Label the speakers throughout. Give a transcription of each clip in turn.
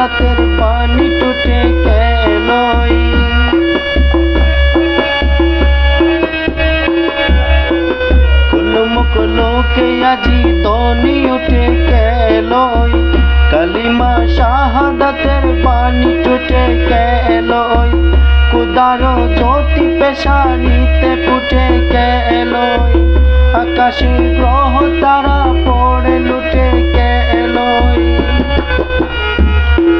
Speaker 1: শাহাদাতের পানি টুটে গেলই। কুলমুখ লোকে আজি ধ্বনি উঠে গেলই। কালিমা শাহাদাতের পানি টুটে গেলই। খুদার জ্যোতি পেশানিতে ফুটে গেলই। আকাশে গ্রহ তারা পড়ে লুটে গেলই।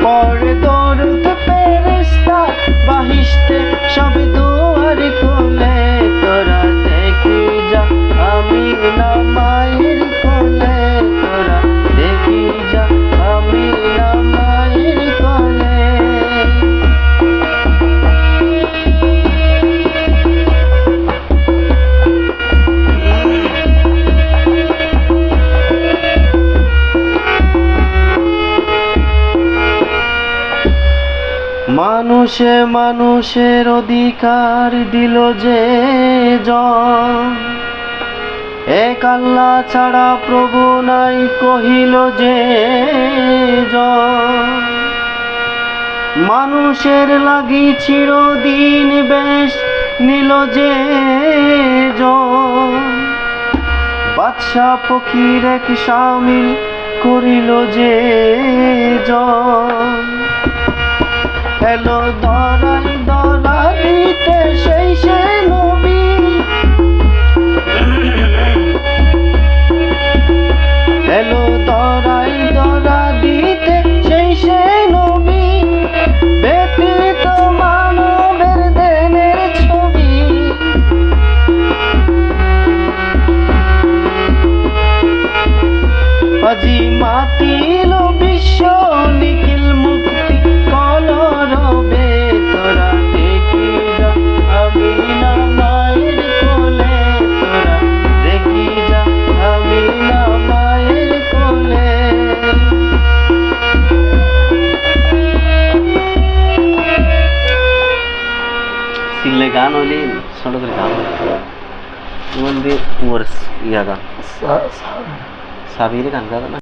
Speaker 1: পড়ে দরুদ ফেরেশতা বাহিশতে সব দুয়ার খুলে। তোরা দেখি যা আমিনা মায়ের কোলে। তোরা দেখি যা আমিনা মায়ের কোলে। মানুষে মানুষের অধিকার দিল যে জন। এক আল্লাহ ছাড়া প্রভু নাই কহিল যে জন। মানুষের লাগি চিরদিন বেশ নিল যে জন। বাদশা ফকির এক শামিল করিল যে জন। এলো ধরাই ধরা দিতে সেই সে নবী। এলো ধরাই ধরা দিতে সেই সে নবী। ব্যতীত মানবের দেনের ছবি। আজি মাতিল বিশ্ব নিখিল মুক্তি কলরবে। তোরা দেখি যা আমিনা মায়ের কোলে। তোরা দেখি যা আমিনা মায়ের কোলে। সিলে গান হইলে ছোট করে গান হইলে ওর ইয়া গান সাবির গান গান না।